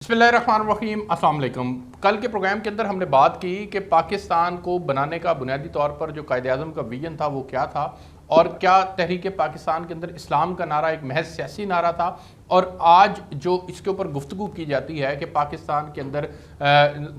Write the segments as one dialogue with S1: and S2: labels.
S1: बिस्मिल्लाहिर्रहमानिर्रहीम, अस्सलाम वालेकुम। कल के प्रोग्राम के अंदर हमने बात की कि पाकिस्तान को बनाने का बुनियादी तौर पर जो कायद-ए-आज़म का विजन था वो क्या था और क्या तहरीक पाकिस्तान के अंदर इस्लाम का नारा एक महज सियासी नारा था। और आज जो इसके ऊपर गुफ्तगू की जाती है कि पाकिस्तान के अंदर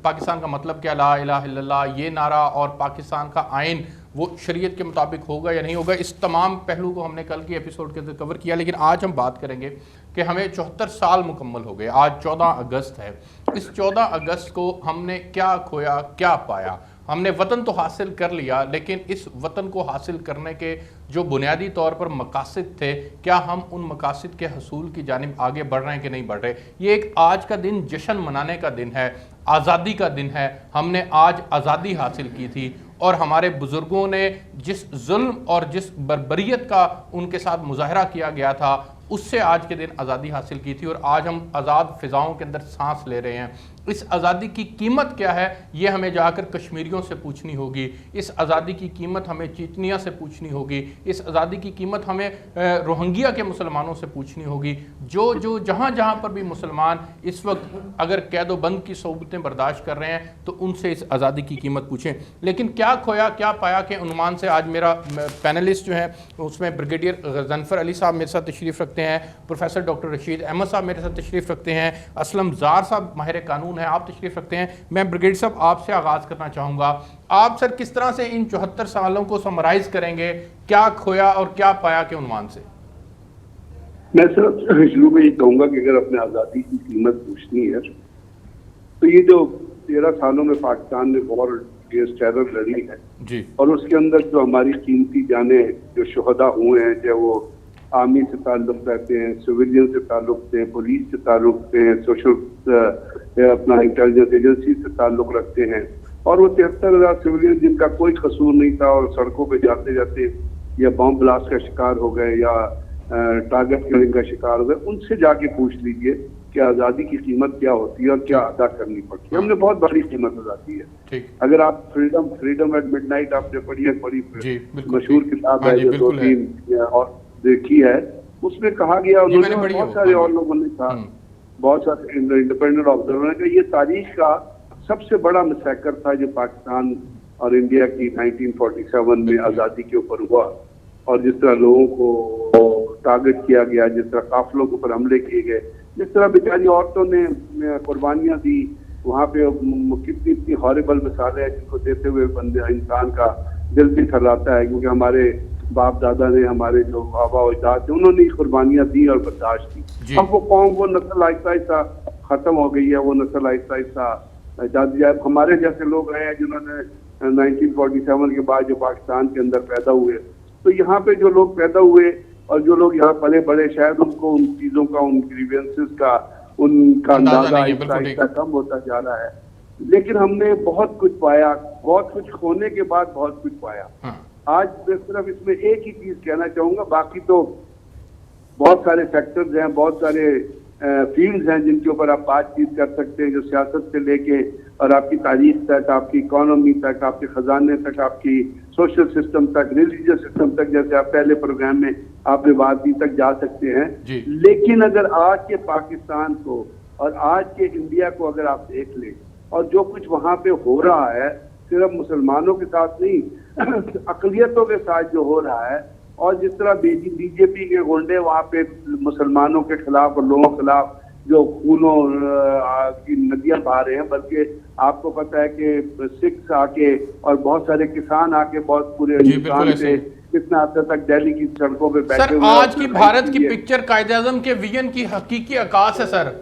S1: पाकिस्तान का मतलब क्या, ला इलाहा इल्लल्लाह, ये नारा और पाकिस्तान का आइन वो शरीयत के मुताबिक होगा या नहीं होगा, इस तमाम पहलू को हमने कल के एपिसोड के अंदर कवर किया। लेकिन आज हम बात करेंगे कि हमें 74 साल मुकम्मल हो गए। आज 14 अगस्त है। इस 14 अगस्त को हमने क्या खोया, क्या पाया। हमने वतन तो हासिल कर लिया, लेकिन इस वतन को हासिल करने के जो बुनियादी तौर पर मकासद थे, क्या हम उन मकासद के हसूल की जानिब आगे बढ़ रहे हैं कि नहीं बढ़ रहे। ये एक आज का दिन जश्न मनाने का दिन है, आज़ादी का दिन है। हमने आज आज़ादी हासिल की थी और हमारे बुज़ुर्गों ने जिस जुल्म और जिस बर्बरियत का उनके साथ मुजाहरा किया गया था, उससे आज के दिन आज़ादी हासिल की थी। और आज हम आज़ाद फ़िज़ाओं के अंदर सांस ले रहे हैं। इस आज़ादी की कीमत क्या है, ये हमें जाकर कश्मीरियों से पूछनी होगी। इस आज़ादी की कीमत हमें चीचनिया से पूछनी होगी। इस आज़ादी की कीमत हमें रोहिंग्या के मुसलमानों से पूछनी होगी। जो जहाँ जहाँ पर भी मुसलमान इस वक्त अगर कैदोबंद की सोबतें बर्दाश्त कर रहे हैं, तो उनसे इस आज़ादी की कीमत पूछें। लेकिन क्या खोया, क्या पाया के उन्वान से आज मेरा पैनलिस्ट जो है उसमें ब्रिगेडियर गजनफर अली साहब मेरे साथ तशरीफ़ रखते हैं, प्रोफेसर डॉक्टर रशीद अहमद साहब मेरे साथ तशरीफ़ रखते हैं, असलम ज़ार साहब माहिर कानून है, आप तशरीफ़ रखते हैं। मैं ब्रिगेडियर साहब आपसे आगाज़ करना चाहूँगा। आप सर किस तरह से इन 74 सालों को समराइज़ करेंगे, क्या खोया और क्या पाया के उन्वान से।
S2: मैं सर शुरू में ये कहूँगा कि अगर अपने आज़ादी की कीमत पूछनी है तो ये जो 13 सालों में पाकिस्तान ने वॉर अगेंस्ट टेरर लड़ी है
S1: जी, और
S2: उसके अंदर जो हमारी कीमती जाने जो शहदा हुए हैं, चाहे वो आर्मी से ताल्लुक रहते हैं, सिविलियन से ताल्लुक रखते हैं, पुलिस से ताल्लुक रखते हैं, सोशल अपना इंटेलिजेंस एजेंसी से ताल्लुक रखते हैं, और वो 73,000 सिविलियन जिनका कोई कसूर नहीं था और सड़कों पे जाते जाते या बम ब्लास्ट का शिकार हो गए या टारगेट किलिंग का शिकार हो गए, उनसे जाके पूछ लीजिए कि आज़ादी की कीमत क्या होती है और क्या अदा करनी पड़ती है। हमने बहुत बड़ी कीमत अदा की है। अगर आप फ्रीडम एट मिडनाइट आपने पढ़ी है, बड़ी मशहूर किताब है जो 2-3 और देखी है, उसमें कहा गया, उन्होंने बहुत सारे और लोगों ने कहा, बहुत सारे इंडिपेंडेंट ऑब्जर्वर ने कहा, ये तारीख का सबसे बड़ा मैसेकर था जो पाकिस्तान और इंडिया की 1947 में आज़ादी के ऊपर हुआ। और जिस तरह लोगों को टारगेट किया गया, जिस तरह काफिलों के ऊपर हमले किए गए, जिस तरह बेचारी औरतों ने कुर्बानियां दी, वहाँ पे कितनी इतनी हॉरिबल मिसालें हैं जिनको देते हुए बंदे इंसान का दिल भी थर्राता है, क्योंकि हमारे बाप दादा ने, हमारे जो आबा अजदाद थे, उन्होंने कुर्बानियां दी और बर्दाश्त की। अब वो कौम, वो नस्ल आहिस्ता आहिस्ता खत्म हो गई है, वो नस्ल आहिस्ता आहिस्ता हमारे जैसे लोग रहे हैं जिन्होंने 1947 के बाद जो पाकिस्तान के अंदर पैदा हुए, तो यहाँ पे जो लोग पैदा हुए और जो लोग यहाँ पले बड़े, शायद उनको उन चीजों का, उन ग्रीवेंसेस का, उनका अंदाजा आहिस्ता आहिस्ता कम होता जा रहा है। लेकिन हमने बहुत कुछ पाया, बहुत कुछ खोने के बाद बहुत कुछ पाया। आज मैं सिर्फ इसमें एक ही चीज कहना चाहूंगा, बाकी तो बहुत सारे फैक्टर्स हैं, बहुत सारे फील्ड्स हैं जिनके ऊपर आप बातचीत कर सकते हैं, जो सियासत से लेके और आपकी तारीख तक, आपकी इकोनॉमी तक, आपके खजाने तक, आपकी सोशल सिस्टम तक, रिलीजियस सिस्टम तक, जैसे आप पहले प्रोग्राम में आपने बात की, तक जा सकते हैं। लेकिन अगर आज के पाकिस्तान को और आज के इंडिया को अगर आप देख लें, और जो कुछ वहाँ पे हो रहा है, सिर्फ मुसलमानों के साथ नहीं, अकलियतों के साथ जो हो रहा है, और जिस तरह बीजेपी के गुंडे वहाँ पे मुसलमानों के खिलाफ और लोगों के खिलाफ जो खूनों की नदियां बहा रहे हैं, बल्कि आपको पता है कि सिख आके और बहुत सारे किसान आके बहुत पूरे हिंदुस्तान से कितना हद तक दिल्ली की सड़कों पे बैठे हुए।
S1: आज की भारत की पिक्चर कायद-ए-आज़म के विजन की हकीकी आकाश है सर।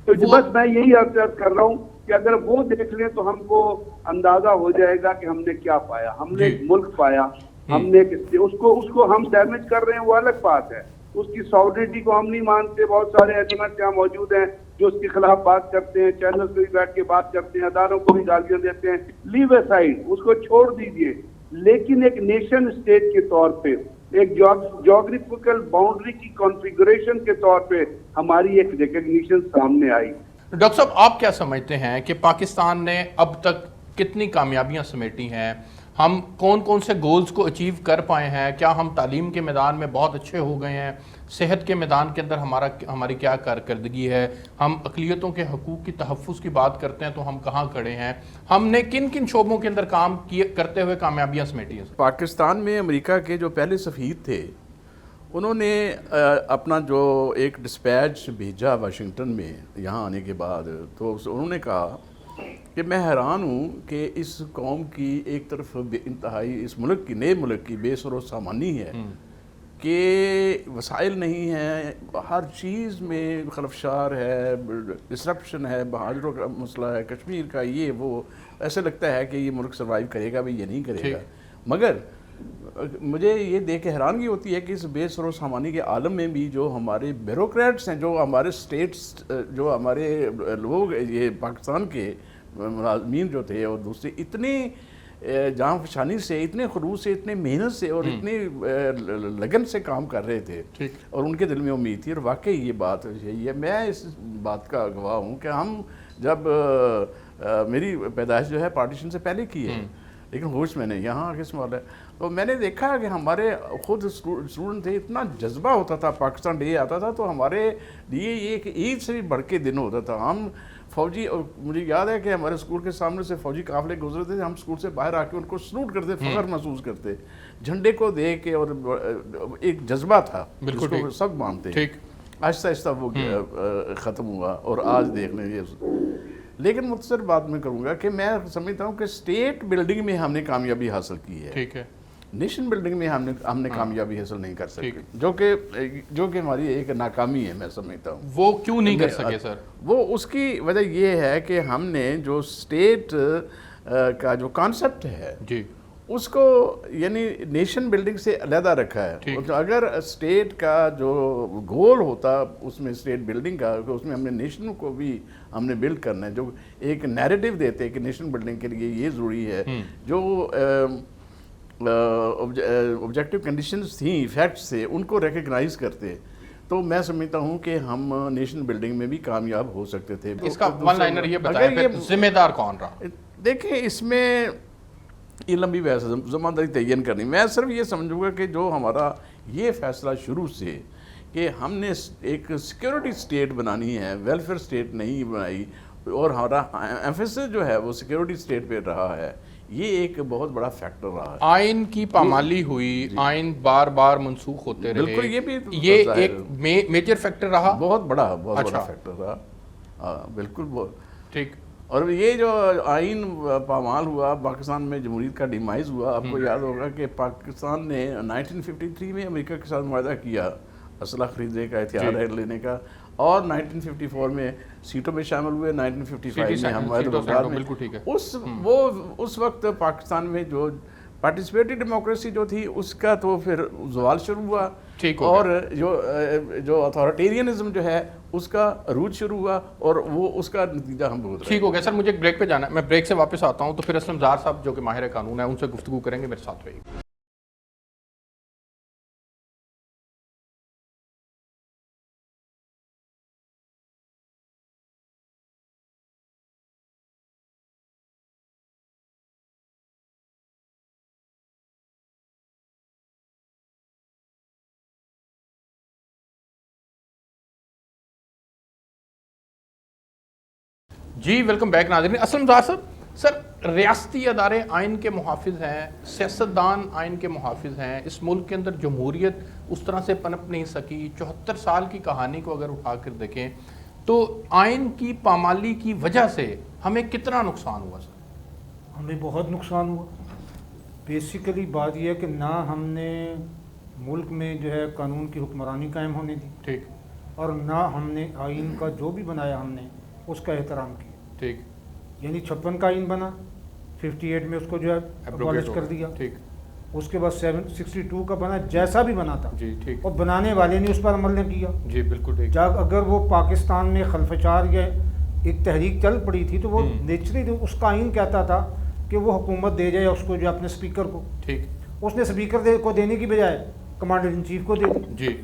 S2: तो बस मैं यही अर्ज कर रहा हूँ कि अगर वो देख लें तो हमको अंदाजा हो जाएगा कि हमने क्या पाया। हमने मुल्क पाया, हमने उसको हम डैमेज कर रहे हैं, वो अलग बात है। उसकी सॉवरेनिटी को हम नहीं मानते। बहुत सारे एलिमेंट यहाँ मौजूद हैं जो उसके खिलाफ बात करते हैं, चैनल पे भी बैठ के बात करते हैं, अदारों को भी गालियां देते हैं। लीव असाइड, उसको छोड़ दीजिए। लेकिन एक नेशन स्टेट के तौर पे, एक ज्योग्राफिकल बाउंड्री की कॉन्फ़िगरेशन के तौर पे हमारी एक रिकग्निशन सामने आई।
S1: डॉक्टर साहब, आप क्या समझते हैं कि पाकिस्तान ने अब तक कितनी कामयाबियां समेटी हैं? हम कौन कौन से गोल्स को अचीव कर पाए हैं, क्या हम तालीम के मैदान में बहुत अच्छे हो गए हैं, सेहत के मैदान के अंदर हमारी क्या कारकर्दगी है, हम अक़लियतों के हकूक़ की तहफ़्फ़ुज़ की बात करते हैं तो हम कहाँ खड़े हैं, हमने किन किन शोबों के अंदर काम किए करते हुए कामयाबियाँ समेटी हैं।
S3: पाकिस्तान में अमेरिका के जो पहले सफ़ीर थे उन्होंने अपना जो एक डिस्पैच भेजा वाशिंगटन में यहाँ आने के बाद, तो उन्होंने कहा कि मैं हैरान हूँ कि इस कौम की एक तरफ इंतहाई इस मुल्क की नए मुल्क की बेसरो सामानी है कि वसाइल नहीं हैं, हर चीज़ में खलफशार है, डिसरप्शन है, बहादुरों का मसला है, कश्मीर का ये वो, ऐसे लगता है कि ये मुल्क सर्वाइव करेगा भी ये नहीं करेगा। मगर मुझे ये देख के हैरानगी होती है कि इस बेसरो सामानी के आलम में भी जो हमारे ब्यूरोक्रेट्स हैं, जो हमारे स्टेट्स, जो हमारे लोग ये पाकिस्तान के मुलाजमीन जो थे और दूसरे इतने जान फशानी से, इतने खलूस से, इतने मेहनत से और इतने लगन से काम कर रहे थे और उनके दिल में उम्मीद थी। और वाकई ये बात यही है, मैं इस बात का गवाह हूँ कि हम जब मेरी पैदाइश जो है पार्टीशन से पहले की है, लेकिन होश मैंने यहाँ आगे संभाला है, तो मैंने देखा कि हमारे खुद स्टूडेंट थे, इतना जज्बा होता था, पाकिस्तान डे आता था तो हमारे लिए ये एक ईद से भी बढ़ के दिन होता था। हम फौजी, और मुझे याद है कि हमारे स्कूल के सामने से फौजी काफिले गुजरते थे, हम स्कूल से बाहर आके उनको सलूट करते, फ़ख्र महसूस करते झंडे को देख के, और एक जज्बा था जिसको सब मानते हैं। आहिस्ता आहिस्ता वो ख़त्म हुआ और आज देख लें ये। लेकिन मुख्तसर बात मैं करूँगा कि मैं समझता हूँ कि स्टेट बिल्डिंग में हमने कामयाबी हासिल की है, ठीक है, नेशन बिल्डिंग में हमने कामयाबी हासिल नहीं कर सके, जो कि हमारी एक नाकामी है, मैं समझता हूँ।
S1: वो क्यों नहीं कर सके सर?
S3: वो उसकी वजह ये है कि हमने जो स्टेट का जो कॉन्सेप्ट है जी, उसको यानी नेशन बिल्डिंग से अलहदा रखा है। तो अगर स्टेट का जो गोल होता उसमें स्टेट बिल्डिंग का, तो उसमें हमने नेशन को भी हमने बिल्ड करना है, जो एक नैरेटिव देते हैं कि नेशन बिल्डिंग के लिए ये ज़रूरी है, जो ऑब्जेक्टिव कंडीशंस थी, फैक्ट्स थे, उनको रिकग्नाइज करते, तो मैं समझता हूँ कि हम नेशन बिल्डिंग में भी कामयाब हो सकते थे।
S1: इसका वन लाइनर ये बताइए, जिम्मेदार कौन रहा?
S3: देखें, इसमें ये लंबी बहस है, ज़िम्मेदारी तयन करनी। मैं सिर्फ ये समझूंगा कि जो हमारा ये फैसला शुरू से कि हमने एक सिक्योरिटी स्टेट बनानी है, वेलफेयर स्टेट नहीं बनाई, और हमारा एम्फेसिस जो है वो सिक्योरिटी स्टेट पे रहा है, ये एक बहुत बड़ा फैक्टर रहा है।
S1: आइन की पामाली हुई, आइन बार बार मनसूख होते रहे,
S3: बिल्कुल, ये भी
S1: ये एक मेजर फैक्टर रहा,
S3: बहुत बड़ा फैक्टर रहा, बिल्कुल
S1: ठीक।
S3: और ये जो आइन पामाल हुआ, पाकिस्तान में जमहूरियत का डिमाइज हुआ, आपको याद होगा कि पाकिस्तान ने 1953 में अमेरिका के साथ मुआहदा किया असला खरीदने का, हथियार लेने का, और 1954 में सीटों में शामिल हुए, 1955 में हम उस वक्त पाकिस्तान में जो पार्टिसिपेटरी डेमोक्रेसी जो थी उसका तो फिर जवाल शुरू हुआ, और जो अथॉरिटेरियनिज्म जो है उसका अरूज शुरू हुआ, और वो उसका नतीजा हम भुगत रहे हैं।
S1: ठीक हो गया सर, मुझे ब्रेक पे जाना है, मैं ब्रेक से वापस आता हूँ, तो फिर असलम ज़ार साहब जो कि माहिर कानून है उनसे गुफ्तगू करेंगे, मेरे साथ रहिए। जी वेलकम बैक नाज़रीन। असलम ज़ार साहब, सर रियासती अदारे आइन के मुहाफिज हैं, सियासतदान आइन के मुहाफिज हैं, इस मुल्क के अंदर जमहूरियत उस तरह से पनप नहीं सकी। 74 साल की कहानी को अगर उठा कर देखें तो आइन की पामाली की वजह से हमें कितना नुकसान हुआ सर?
S4: हमें बहुत नुकसान हुआ। बेसिकली बात यह है कि ना हमने मुल्क में जो है कानून की हुक्मरानी कायम होने दी,
S1: ठीक,
S4: और ना हमने आइन का जो भी बनाया हमने उसका एहतराम किया,
S1: ठीक।
S4: यानी 56 का आइन बना, 58 में उसको जो है अबॉलिश कर दिया, ठीक। उसके बाद 762 का बना, जैसा भी बना था
S1: जी, ठीक,
S4: और बनाने वाले ने उस पर अमल नहीं किया
S1: जी, बिल्कुल ठीक।
S4: जब अगर वो पाकिस्तान में खलफचार या एक तहरीक चल पड़ी थी तो वो नेचुरली उसका आइन कहता था कि वो हुकूमत दे जाए उसको जो अपने स्पीकर को, ठीक। उसने स्पीकर को देने की बजाय कमांडर इन चीफ को दे दी
S1: जी।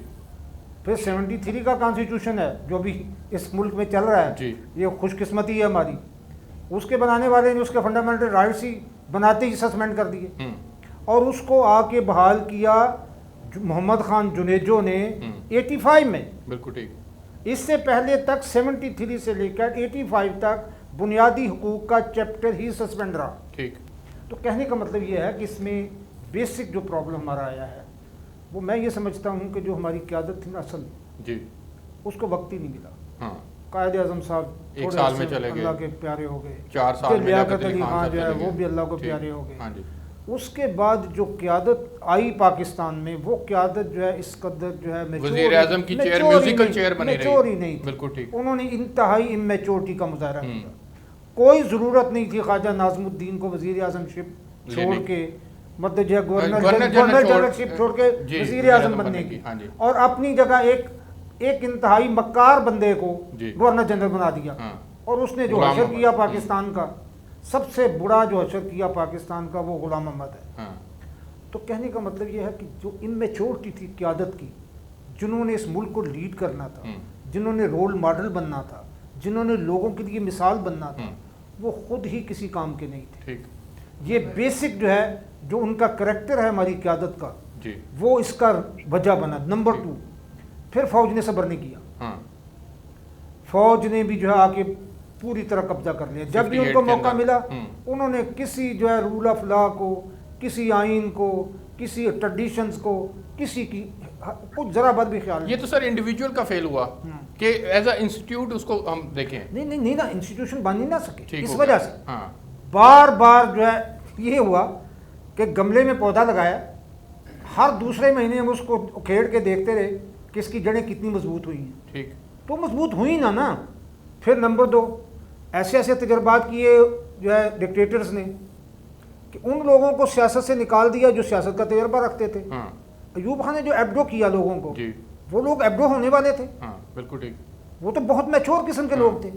S4: फिर 73 का कॉन्स्टिट्यूशन है जो भी इस मुल्क में चल रहा है जी, ये खुशकिस्मती है हमारी। उसके बनाने वाले ने उसके फंडामेंटल राइट्स ही बनाते ही सस्पेंड कर दिए और उसको आके बहाल किया मोहम्मद खान जुनेजो ने 85 में।
S1: बिल्कुल ठीक।
S4: इससे पहले तक 73 से लेकर 85 तक बुनियादी हुकूक का चैप्टर ही सस्पेंड रहा।
S1: ठीक।
S4: तो कहने का मतलब ये है कि इसमें बेसिक जो प्रॉब्लम हमारा आया है वो मैं ये समझता हूँ कि जो हमारी क़यादत थी ना असल
S1: जी,
S4: उसको वक्त ही नहीं मिला।
S1: हाँ,
S4: कायदे आज़म साहब
S1: एक साल में चले गए,
S4: अल्लाह के प्यारे हो गए,
S1: 4 साल में
S4: लियाकत अली खान जो है वो भी अल्लाह को प्यारे हो गए।
S1: हाँ जी।
S4: उसके बाद जो क़यादत आई पाकिस्तान में वो क़यादत जो है इस कदर जो है
S1: वज़ीर आज़म की चेयर म्यूजिकल चेयर बनी रही,
S4: मैच्योर ही नहीं थी।
S1: बिल्कुल ठीक।
S4: उन्होंने इंतहाई इमेच्योरिटी का मुजाहरा किया। कोई ज़रूरत नहीं थी ख्वाजा नाज़मुद्दीन को वज़ीर आज़मशिप छोड़ के मतलब जो है गवर्नर जनरलशिप छोड़ के वज़ीर आज़म बनने की, और अपनी जगह एक इंतहाई मक्कार बंदे को गवर्नर जनरल बना दिया। और उसने जो हशर किया पाकिस्तान का, सबसे बुरा जो हशर किया पाकिस्तान का वो गुलाम अहमद है। तो कहने का मतलब ये है कि जो इमेच्योरिटी थी क़यादत की, जिन्होंने इस मुल्क को लीड करना था, जिन्होंने रोल मॉडल बनना था, जिन्होंने लोगों के लिए मिसाल बनना था, वो खुद ही किसी काम के नहीं थे। ये बेसिक जो है जो उनका करैक्टर है हमारी क़यादत का
S1: जी,
S4: वो इसका वजह बना। नंबर 2, फिर फौज ने सब्र नहीं किया। फौज ने भी जो है आके पूरी तरह कब्जा कर लिया। जब भी उनको मौका मिला उन्होंने किसी जो है रूल ऑफ लॉ को, किसी आइन को, किसी ट्रेडिशंस को, किसी की कुछ जरा बात भी ख्याल
S1: ये तो सर इंडिविजुअल का फेल हुआ कि एज अ इंस्टीट्यूट उसको हम देखें।
S4: नहीं ना, इंस्टीट्यूशन बन ही ना सके। इस वजह से
S1: बार
S4: बार जो है ये हुआ कि गमले में पौधा लगाया, हर दूसरे महीने हम उसको उखेड़ के देखते रहे कि इसकी जड़ें कितनी मजबूत हुई हैं।
S1: ठीक।
S4: तो मजबूत हुई ना। फिर नंबर 2, ऐसे ऐसे तजर्बात किए जो है डिक्टेटर्स ने कि उन लोगों को सियासत से निकाल दिया जो सियासत का तजर्बा रखते थे। अयूब खान ने जो एब्डो किया लोगों को, वो लोग एब्डो होने वाले थे।
S1: बिल्कुल ठीक।
S4: वो तो बहुत मैच्योर किस्म के लोग थे।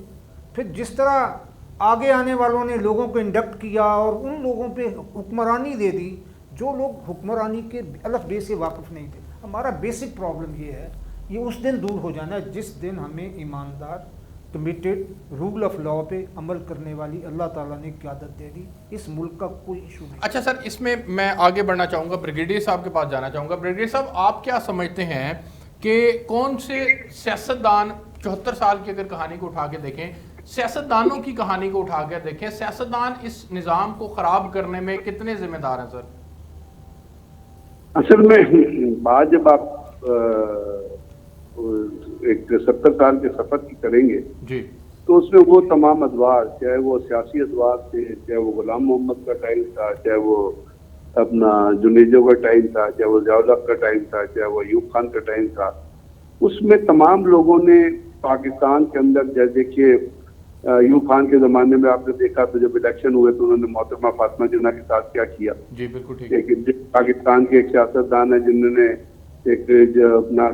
S4: फिर जिस तरह आगे आने वालों ने लोगों को इंडक्ट किया और उन लोगों पे हुक्मरानी दे दी जो लोग हुक्मरानी के अलग बे से वाकिफ नहीं थे। हमारा बेसिक प्रॉब्लम ये है, ये उस दिन दूर हो जाना है जिस दिन हमें ईमानदार, कमिटेड, रूल ऑफ लॉ पे अमल करने वाली अल्लाह ताला ने क़यादत दे दी। इस मुल्क का कोई इशू नहीं।
S1: अच्छा सर, इसमें मैं आगे बढ़ना चाहूँगा, ब्रिगेडियर साहब के पास जाना चाहूँगा। ब्रिगेडियर साहब, आप क्या समझते हैं कि कौन से सियासतदान, 74 साल की अगर कहानी को उठा के देखें, सियासतदानों की कहानी को उठा के देखें, सियासतदान इस निज़ाम को ख़राब करने में कितने जिम्मेदार हैं सर?
S2: असल में बात जब आप एक 70 साल के सफर की करेंगे
S1: जी,
S2: तो उसमें वो तमाम अदवार, चाहे वो सियासी अदवार थे, चाहे वो गुलाम मोहम्मद का टाइम था, चाहे वो अपना जुनेजो का टाइम था, चाहे वो ज़िया का टाइम था, चाहे वो अयूब खान का टाइम था, उसमें तमाम लोगों ने पाकिस्तान के अंदर, जैसे देखिए अयूब खान के ज़माने में आपने देखा तो जब इलेक्शन हुए तो उन्होंने मोहतरमा फातिमा जिन्ना के साथ क्या किया।
S1: जी बिल्कुल ठीक।
S2: लेकिन पाकिस्तान के एक सियासतदान है जिन्होंने एक अपना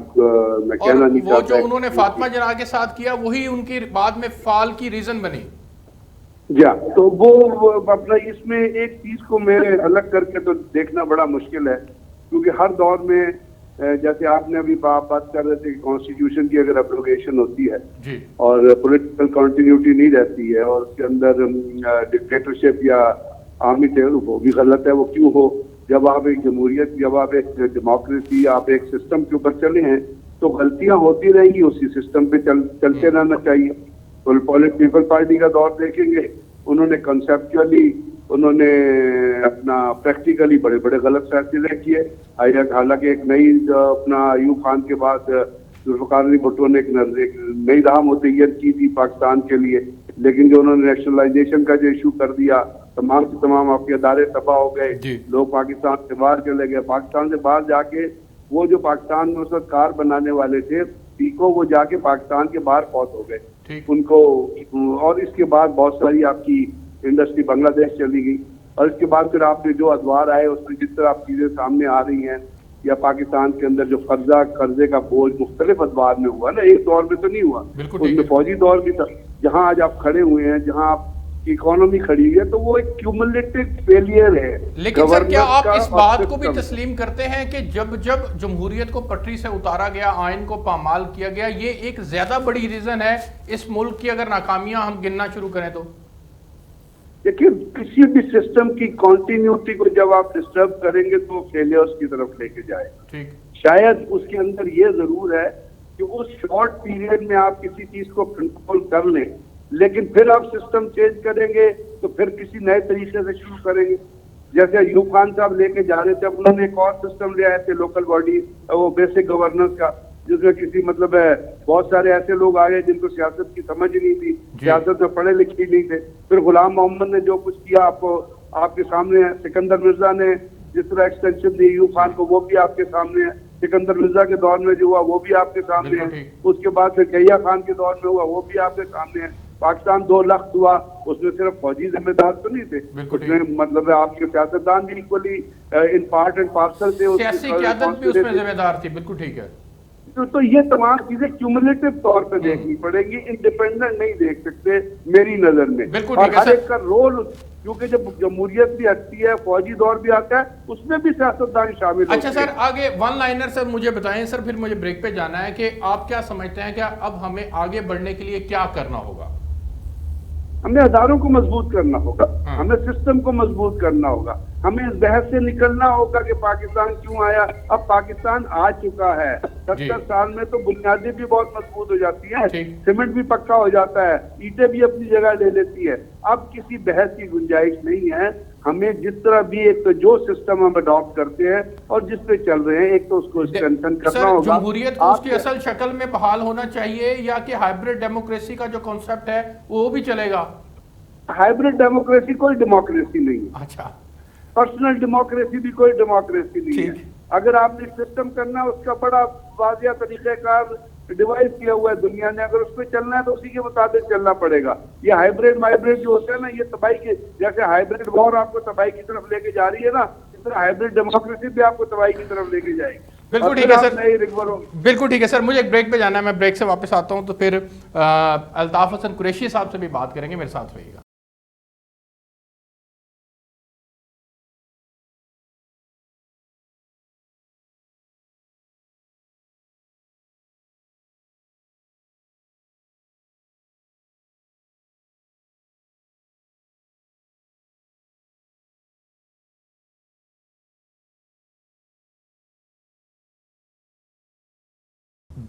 S2: मैं कहना नहीं
S1: वो जो उन्होंने फातिमा जिन्ना के साथ किया वही उनकी बाद में फाल की रीजन बनी।
S2: जा तो वो अपना इसमें एक चीज को मेरे अलग करके तो देखना बड़ा मुश्किल है, क्योंकि हर दौर में जैसे आपने अभी बात कर रहे थे कि कॉन्स्टिट्यूशन की अगर एब्रोगेशन होती है
S1: जी, और
S2: पॉलिटिकल कंटिन्यूटी नहीं रहती है और उसके अंदर डिक्टेटरशिप या आर्मी टेरर, वो भी गलत है। वो क्यों हो? जब आप एक जमहूरियत, जब आप एक डेमोक्रेसी, आप एक सिस्टम के ऊपर चले हैं तो गलतियां होती रहेंगी, उसी सिस्टम पे चलते रहना चाहिए। पीपल पार्टी का दौर देखेंगे, उन्होंने कंसेप्चुअली, उन्होंने अपना प्रैक्टिकली बड़े बड़े गलत फैसले किए। हालांकि एक नई अपना अयूब खान के बाद जुल्फ़िकार अली भुट्टो ने एक नई राह मुतय्यन की थी पाकिस्तान के लिए, लेकिन जो उन्होंने नेशनलाइजेशन का जो इशू कर दिया, तमाम से तमाम आपके अदारे तबाह हो गए, लोग पाकिस्तान से बाहर चले गए। पाकिस्तान से बाहर जाके वो जो पाकिस्तान में उस वक्त कार बनाने वाले थे पीको, वो जाके पाकिस्तान के बाहर फौत हो गए उनको। और इसके बाद बहुत सारी आपकी इंडस्ट्री बांग्लादेश चली गई, और इसके बाद फिर आपने जो अदवार आए उसमें जिस तरह आप चीजें सामने आ रही हैं, या पाकिस्तान के अंदर जो कर्जे का बोझ मुख्तलिफ अदवार में हुआ ना, एक दौर में तो नहीं हुआ, उसमें फौजी दौर भी था। जहां आज आप खड़े हुए हैं, जहां आपकी इकोनॉमी खड़ी हुई है, तो वो एक क्यूमुलेटिव फेलियर है।
S1: लेकिन सर, क्या आप इस बात को भी तस्लीम करते हैं कि जब जब जमहूरियत को पटरी से उतारा गया, आइन को पामाल किया गया, ये एक ज्यादा बड़ी रीजन है इस मुल्क की अगर नाकामियां हम गिनना शुरू करें तो?
S2: देखिए किसी भी सिस्टम की कॉन्टिन्यूटी को जब आप डिस्टर्ब करेंगे तो वो फेलियर्स की तरफ लेके जाएगा।
S1: ठीक।
S2: शायद उसके अंदर ये जरूर है कि उस शॉर्ट पीरियड में आप किसी चीज को कंट्रोल कर लें, लेकिन फिर आप सिस्टम चेंज करेंगे तो फिर किसी नए तरीके से शुरू करेंगे। जैसे अयूब खान साहब लेके जा रहे थे, अब उन्होंने एक और सिस्टम ले आए थे लोकल बॉडी, वो बेसिक गवर्नेंस का, जिसमें किसी मतलब है बहुत सारे ऐसे लोग आ गए जिनको सियासत की समझ ही नहीं थी, सियासत में पढ़े लिखे नहीं थे। फिर गुलाम मोहम्मद ने जो कुछ किया आपको आपके सामने है, सिकंदर मिर्जा ने जिस तरह एक्सटेंशन दी अयूब खान को वो भी आपके सामने है, सिकंदर मिर्जा के दौर में जो हुआ वो भी आपके सामने है, उसके बाद फिर कहिया खान के दौर में हुआ वो भी आपके सामने है। पाकिस्तान 2 लाख हुआ, उसमें सिर्फ फौजी जिम्मेदार तो नहीं थे, उसमें मतलब आपके सियासतदान भी equally in part and parcel थे,
S1: सियासी क़यादत भी उसमें जिम्मेदार थी। बिल्कुल ठीक है।
S2: तो ये तमाम चीजें क्यूमुलेटिव तौर पे देखनी पड़ेगी, इंडिपेंडेंट नहीं देख सकते मेरी नजर में।
S1: बिल्कुल
S2: और
S1: ठीक है
S2: हर एक का रोल, क्योंकि जब जमहूरियत भी हटती है, फौजी दौर भी आता है, उसमें भी सियासतदान शामिल होते हैं।
S1: अच्छा सर, आगे वन लाइनर सर मुझे बताएं सर, फिर मुझे ब्रेक पे जाना है कि आप क्या समझते हैं कि अब हमें आगे बढ़ने के लिए क्या करना होगा?
S2: हमें अदारों को मजबूत करना होगा, हमें सिस्टम को मजबूत करना होगा, हमें इस बहस से निकलना होगा कि पाकिस्तान क्यों आया। अब पाकिस्तान आ चुका है, 70 साल में तो बुनियादें भी बहुत मजबूत हो जाती हैं, सीमेंट भी पक्का हो जाता है, ईंटें भी अपनी जगह ले लेती है। अब किसी बहस की गुंजाइश नहीं है। हमें जिस तरह भी एक तो जो सिस्टम हम अडॉप्ट करते हैं और जिस पे चल रहे हैं, एक तो उसको स्ट्रेंथन करना होगा।
S1: जमहूरियत को उसकी असल शक्ल में बहाल होना चाहिए या कि हाइब्रिड डेमोक्रेसी का जो कॉन्सेप्ट है वो भी चलेगा?
S2: हाइब्रिड डेमोक्रेसी कोई डेमोक्रेसी नहीं है।
S1: अच्छा,
S2: पर्सनल डेमोक्रेसी भी कोई डेमोक्रेसी नहीं है। अगर आपने सिस्टम करना है, उसका बड़ा वाजिया तरीक़ेकार डिवाइस किया हुआ है दुनिया ने, अगर उस पर चलना है तो उसी के मुताबिक चलना पड़ेगा। ये हाइब्रिड माइब्रिड जो होता है ना, ये तबाही के, जैसे हाइब्रिड वॉर आपको तबाही की तरफ लेके जा रही है ना, इस तरह हाइब्रिड डेमोक्रेसी भी आपको तबाही की तरफ लेके जाएगी।
S1: बिल्कुल ठीक है सर, बिल्कुल ठीक है सर। मुझे एक ब्रेक पे जाना है, मैं ब्रेक से वापस आता हूँ तो फिर अल्ताफ हसन कुरैशी साहब से भी बात करेंगे। मेरे साथ रहिएगा।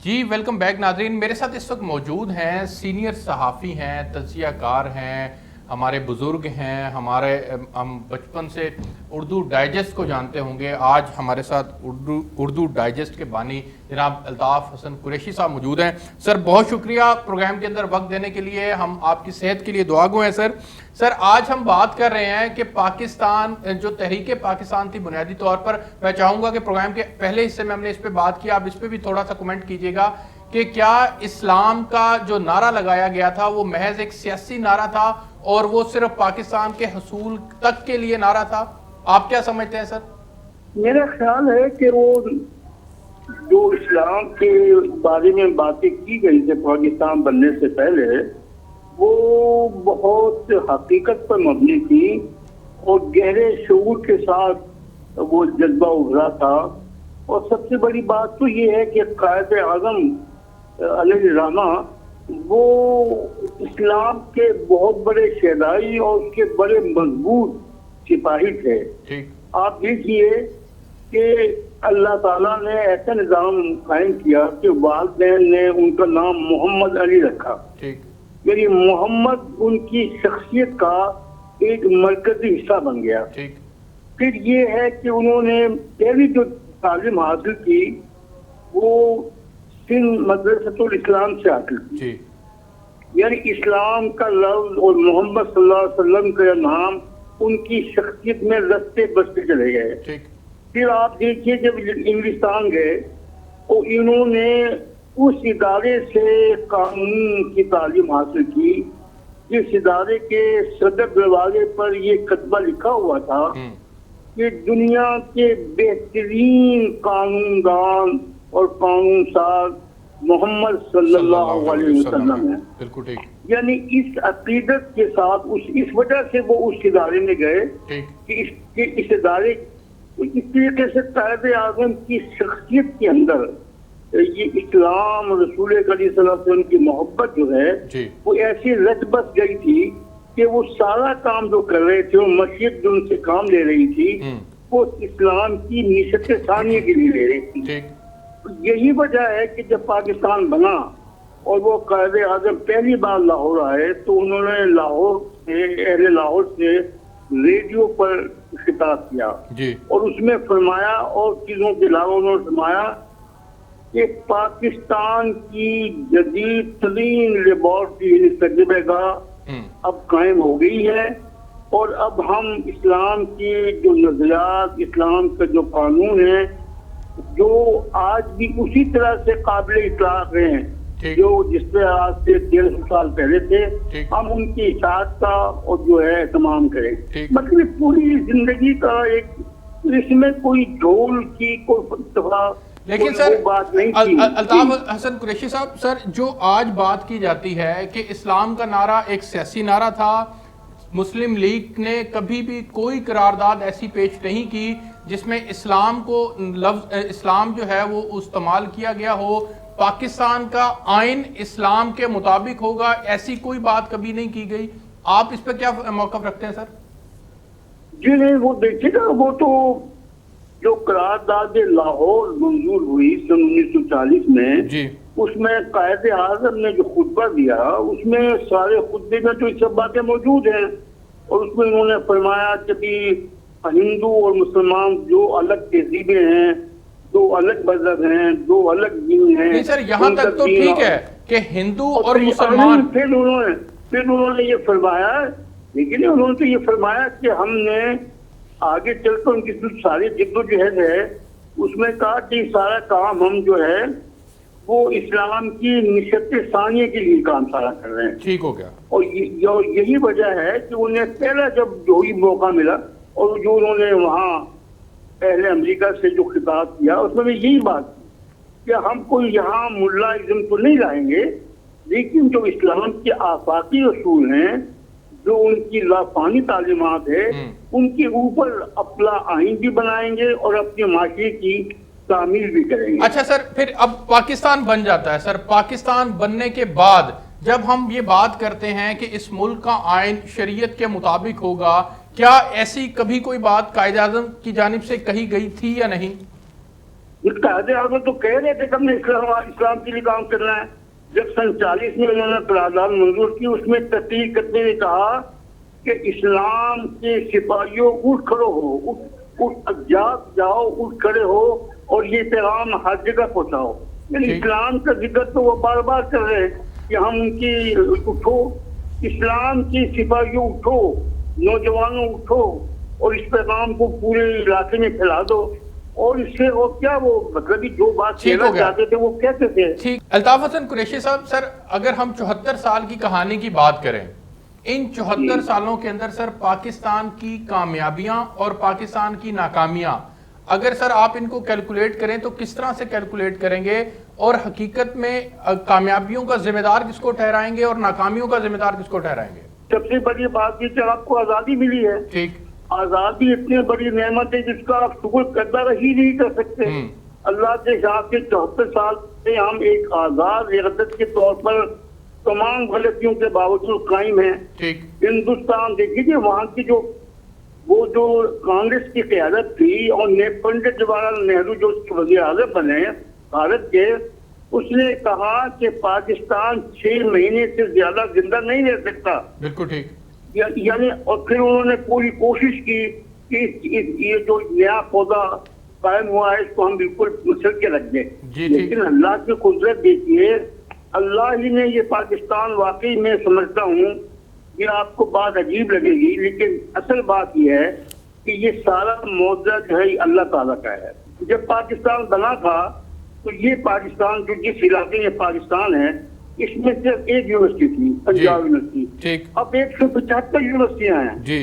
S1: जी वेलकम बैक नाजरीन। मेरे साथ इस वक्त मौजूद हैं सीनियर सहाफ़ी हैं, तज़कियाकार हैं, हमारे बुज़ुर्ग हैं, हम बचपन से उर्दू डाइजेस्ट को जानते होंगे। आज हमारे साथ उर्दू डाइजेस्ट के बानी जनाब अल्ताफ़ हसन कुरैशी साहब मौजूद हैं। सर बहुत शुक्रिया प्रोग्राम के अंदर वक्त देने के लिए, हम आपकी सेहत के लिए दुआगो हैं सर। सर आज हम बात कर रहे हैं कि पाकिस्तान, जो तहरीक पाकिस्तान थी बुनियादी तौर पर, मैं चाहूँगा कि प्रोग्राम के पहले हिस्से में हमने इस पर बात किया, आप इस पर भी थोड़ा सा कमेंट कीजिएगा कि क्या इस्लाम का जो नारा लगाया गया था वो महज एक सियासी नारा था और वो सिर्फ पाकिस्तान के हसूल तक के लिए नारा था? आप क्या समझते हैं सर?
S5: मेरा ख्याल है कि वो जो इस्लाम के बारे में बातें की गई थी पाकिस्तान बनने से पहले, वो बहुत हकीकत पर मबनी थी और गहरे शऊर के साथ वो जज्बा उभरा था। और सबसे बड़ी बात तो ये है कि कायद आज़म अलैहिर्रहमा वो इस्लाम के बहुत बड़े शहदाई और उसके बड़े मजबूत सिपाही थे। आप देखिए कि अल्लाह ताला ने ऐसा निज़ाम कायम किया कि वालिदैन ने उनका नाम मोहम्मद अली रखा। यानी मोहम्मद उनकी शख्सियत का एक मरकजी हिस्सा बन गया। फिर ये है कि उन्होंने पहली जो तालीम हासिल की वो सिंध मदरसतुल इस्लाम से हासिल की। यानी इस्लाम का लफ्ज और मोहम्मद सल्लल्लाहु अलैहि वसल्लम का नाम उनकी शख्सियत में रस्ते बसते चले गए। फिर आप देखिए जब इंग्लिस्तान गए तो इन्होंने उस इदारे से कानून की तालीम हासिल की, जिस इदारे के सदर दरवाजे पर ये कतबा लिखा हुआ था कि दुनिया के बेहतरीन कानूनदान और कानून साज मोहम्मद सल्लल्लाहु अलैहि वसल्लम है।
S1: बिल्कुल ठीक।
S5: यानी इस अकीदत के साथ इस वजह से वो उस इदारे में गए कि इस इदारे इस तरीके से कायदे आज़म की शख्सियत के अंदर ये इस्लाम रसूल करीम सल्लल्लाहु अलैहि वसल्लम की मोहब्बत जो है वो ऐसी रच बस गई थी कि वो सारा काम जो कर रहे थे, वो मस्जिद जो उनसे काम ले रही थी, वो इस्लाम की निशत सानिया के लिए ले रही थी।
S1: ठीक।
S5: यही वजह है कि जब पाकिस्तान बना और वो कायदे आजम पहली बार लाहौर आए, तो उन्होंने लाहौर से, अहले लाहौर से रेडियो पर खिताब किया
S1: जी।
S5: और उसमें फरमाया, और चीजों के अलावा उन्होंने फरमाया कि पाकिस्तान की जदीद तरीन लेबॉर्ट्री तजर्बेगाह अब कायम हो गई है, और अब हम इस्लाम के जो नजरियात, इस्लाम का जो कानून है, जो आज भी उसी तरह से काबिल इतलाक हैं जो जिसपे आज से 150 साल पहले थे, हम उनकी इशाअत का और जो है तमाम करें। मतलब पूरी जिंदगी का एक, इसमें कोई ढोल की कोई
S1: लेकिन सर अल्ताफ हसन कुरैशी साहब, सर जो आज बात की जाती है कि इस्लाम का नारा एक सियासी नारा था, मुस्लिम लीग ने कभी भी कोई करारदाद ऐसी पेश नहीं की जिसमें इस्लाम को लफ्ज इस्लाम जो है वो इस्तेमाल किया गया हो, पाकिस्तान का आइन इस्लाम के मुताबिक होगा, ऐसी कोई बात कभी नहीं की गई। आप इस पर क्या मौक़िफ़ रखते हैं सर?
S5: जी नहीं, वो देखिए ना, वो तो जो करारदाद लाहौर मंजूर हुई सन 1940 में
S1: जी, उसमें
S5: कायदे आज़म ने जो खुतबा दिया, उसमें सारे खुतबे में तो ये सब बातें मौजूद हैं, और उसमें उन्होंने फरमाया कि हिंदू और मुसलमान जो अलग तहजीबें हैं, दो अलग मजहब हैं, दो अलग दीन हैं।
S1: नहीं सर, यहाँ तक तो ठीक है कि हिंदू और मुसलमान।
S5: फिर उन्होंने ये फरमाया, लेकिन उन्होंने तो ये फरमाया कि हमने आगे चलकर उनकी सारी जिद्दोजहद है, उसमें कहा कि सारा काम हम जो है वो इस्लाम की निशत सानिया के लिए काम सारा कर रहे हैं।
S1: ठीक हो गया।
S5: और यही वजह है कि उन्हें पहला जब जो ही मौका मिला और जो उन्होंने वहाँ पहले अमेरिका से जो खिताब किया, उसमें भी यही बात की कि हम कोई यहाँ मुल्लाइज्म तो नहीं लाएंगे, लेकिन जो इस्लाम के आफाकी असूल हैं, जो उनकी लाफानी तालीमात है, उनके ऊपर अपना आइन भी बनाएंगे और अपने माशरे की तामील भी करेंगे।
S1: अच्छा सर, फिर अब पाकिस्तान बन जाता है सर, पाकिस्तान बनने के बाद जब हम ये बात करते हैं कि इस मुल्क का आइन शरीयत के मुताबिक होगा, क्या ऐसी कभी कोई बात कायदे आज़म की जानिब से कही गई थी या नहीं?
S5: कायदे आज़म तो कह रहे थे कि हमने इस्लाम के लिए काम करना है। जब सन 40 में उन्होंने करारदाद मंजूर की, उसमें तस्दीक करते हुए कहा कि इस्लाम के सिपाहियों उठ खड़ो हो, उठ जाओ, उठ खड़े हो और ये पैगाम हर जगह पहुंचाओ। इस्लाम का जिक्र तो वो बार बार कर रहे हैं कि हम उनकी उठो, इस्लाम के सिपाहियों उठो, नौजवानों उठो और इस पैगाम को पूरे इलाके में फैला दो। और इससे वो क्या, वो मतलब जो बात कहना चाहते थे वो कहते थे।
S1: ठीक। अल्ताफ हसन कुरैशी साहब, सर अगर हम 74 साल की कहानी की बात करें, इन 74 सालों के अंदर सर पाकिस्तान की कामयाबियां और पाकिस्तान की नाकामियां, अगर सर आप इनको कैलकुलेट करें तो किस तरह से कैलकुलेट करेंगे, और हकीकत में कामयाबियों का जिम्मेदार किसको ठहराएंगे और नाकामियों का जिम्मेदार किसको ठहराएंगे?
S5: सबसे बड़ी बात ये कि आपको आजादी मिली है।
S1: ठीक।
S5: आजादी इतनी बड़ी नेमत है जिसका आप शुक्र करना ही नहीं कर सकते। अल्लाह के शाह के 74 साल से हम एक आजाद रियासत के तौर पर तमाम गलतियों के बावजूद कायम है। हिंदुस्तान देखिए, वहाँ की जो कांग्रेस की क़यादत थी और पंडित जवाहरलाल नेहरू जो वज़ीर आज़म बने भारत के, उसने कहा कि पाकिस्तान 6 महीने से ज्यादा जिंदा नहीं रह सकता।
S1: बिल्कुल ठीक।
S5: यानी और फिर उन्होंने पूरी कोशिश की कि ये जो नया पौधा कायम हुआ है इसको हम बिल्कुल मसल के रख दें। लेकिन अल्लाह की कुदरत देखिए, अल्लाह ही ने ये पाकिस्तान, वाकई मैं समझता हूँ ये आपको बात अजीब लगेगी, लेकिन असल बात यह है कि ये सारा मौजूदा जो है अल्लाह ताला का है। जब पाकिस्तान बना था तो ये पाकिस्तान जो जिस इलाके में पाकिस्तान है, इसमें सिर्फ एक यूनिवर्सिटी थी, पंजाब यूनिवर्सिटी। अब 175 यूनिवर्सिटियां हैं जी।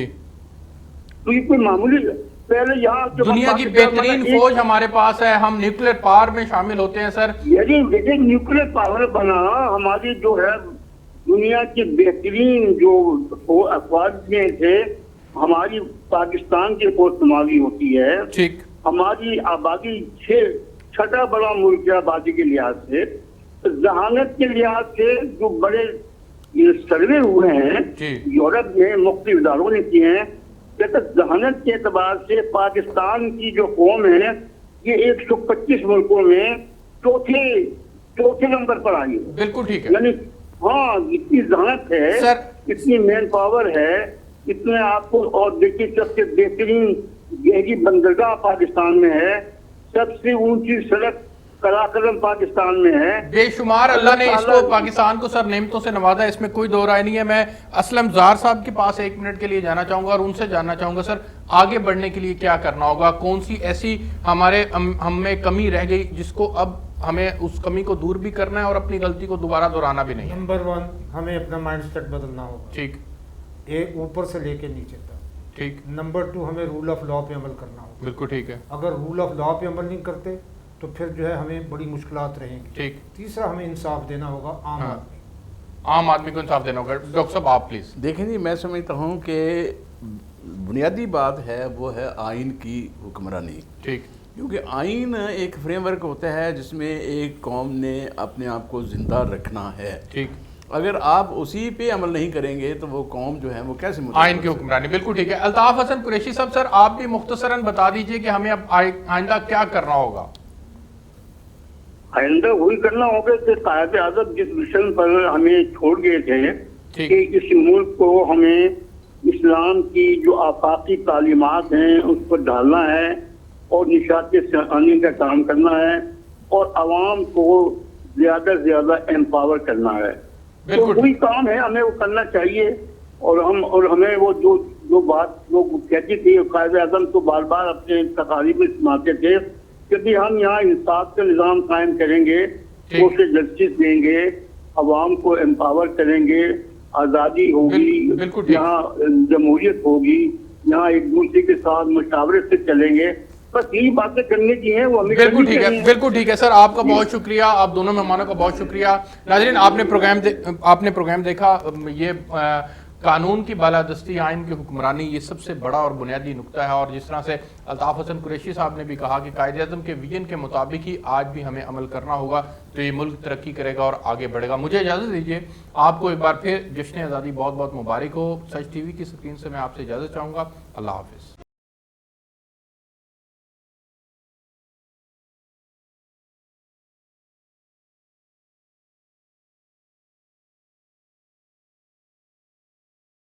S5: तो ये कोई मामूली, पहले यहाँ
S1: दुनिया की बेहतरीन फौज हमारे पास है, हम न्यूक्लियर पावर में शामिल होते हैं सर।
S5: यदि न्यूक्लियर पावर बना, हमारी जो है दुनिया की बेहतरीन जो अफवाज में थे, हमारी पाकिस्तान की फौज इस्तेमाल होती है।
S1: ठीक। हमारी
S5: आबादी 6 बड़ा मुल्क है आबादी के लिहाज से, जहानत के लिहाज से जो बड़े ये सर्वे हुए हैं
S1: जी।
S5: यूरोप में मुख्तलिफ इदारों ने किए हैं, कहते जहानत के एतबार से पाकिस्तान की जो कौम है ये 125 मुल्कों में चौथे नंबर पर आई है।
S1: बिल्कुल ठीक है
S5: यानी हाँ, इतनी जहानत है
S1: सर।
S5: इतनी मैन पावर है, इतने आपको, और देखिए सबसे बेहतरीन गहरी बंदरगाह पाकिस्तान में है, सबसे ऊंची सड़क कराकरम पाकिस्तान में है।
S1: बेशुमार अल्लाह ने इसको पाकिस्तान को सर नेमतों से नवाजा, इसमें कोई दो राय नहीं है। मैं असलम जार साहब के पास 1 मिनट के लिए जाना चाहूंगा और उनसे जानना चाहूंगा सर आगे बढ़ने के लिए क्या करना होगा, कौन सी ऐसी हम में कमी रह गई जिसको अब हमें उस कमी को दूर भी करना है और अपनी गलती को दोबारा दोहराना भी नहीं है।
S4: नंबर 1 हमें अपना माइंडसेट बदलना होगा,
S1: ठीक,
S4: एक ऊपर से लेके नीचे तक।
S1: ठीक,
S4: नंबर 2 हमें रूल ऑफ लॉ पे अमल करना होगा।
S1: बिल्कुल ठीक है,
S4: अगर रूल ऑफ लॉ पे अमल नहीं करते तो फिर जो है हमें बड़ी मुश्किलात रहेंगी।
S1: ठीक।
S4: तीसरा हमें इंसाफ देना होगा आम
S1: हाँ।
S4: आदमी।
S1: आम आदमी को इंसाफ देना होगा। डॉक्टर साहब आप प्लीज।
S3: देखें जी, मैं समझता हूँ कि बुनियादी बात है वो है आइन की हुक्मरानी।
S1: ठीक,
S3: क्योंकि आइन एक फ्रेमवर्क होता है जिसमें एक कौम ने अपने आप को ज़िंदा रखना है।
S1: ठीक,
S3: अगर आप उसी पे अमल नहीं करेंगे तो वो कौम जो है वो कैसे
S1: आइन की हुक्मरानी, बिल्कुल ठीक है। अल्ताफ हसन कुरैशी साहब, सर आप भी मुख्तसरन बता दीजिए कि हमें अब आइंदा क्या करना होगा।
S5: आइंदा वही करना होगा कि कायद आज़म जिस मिशन पर हमें छोड़ गए थे
S1: ठीक।
S5: कि इस मुल्क को हमें इस्लाम की जो आफाकी तालीमात हैं उस पर डालना है और निशात आने का काम करना है और आवाम को ज्यादा से ज्यादा एम्पावर करना है। तो
S1: बिल्कुल।
S5: वही काम है, हमें वो करना चाहिए। और हमें वो जो बात वो कहती थी कायद आज़म तो बार बार अपने तकारीब में सुनाते थे कि भी हम यहाँ इंसाफ का निज़ाम कायम करेंगे, सोशल जस्टिस देंगे, अवाम को एम्पावर करेंगे, आज़ादी होगी,
S1: बिल्कुल ठीक।
S5: यहाँ जमहूरियत होगी, यहाँ एक दूसरे के साथ मुशावरत से चलेंगे। बस यही बातें करने की हैं, वो हमें
S1: बिल्कुल
S5: करनी
S1: ठीक है,
S5: चाहिए।
S1: बिल्कुल ठीक है सर, आपका बहुत शुक्रिया, आप दोनों मेहमानों का बहुत शुक्रिया। नाज़रीन, आपने प्रोग्राम देखा। ये कानून की बालादस्ती, आइन की हुक्मरानी, ये सबसे बड़ा और बुनियादी नुक्ता है। और जिस तरह से अल्ताफ हसन कुरैशी साहब ने भी कहा कि कायदे-ए-आज़म के विजन के मुताबिक ही आज भी हमें अमल करना होगा तो ये मुल्क तरक्की करेगा और आगे बढ़ेगा। मुझे इजाज़त दीजिए, आपको एक बार फिर जश्न आज़ादी बहुत बहुत मुबारक हो। सच टीवी की स्क्रीन से मैं आपसे इजाज़त चाहूँगा। अल्लाह हाफिज़।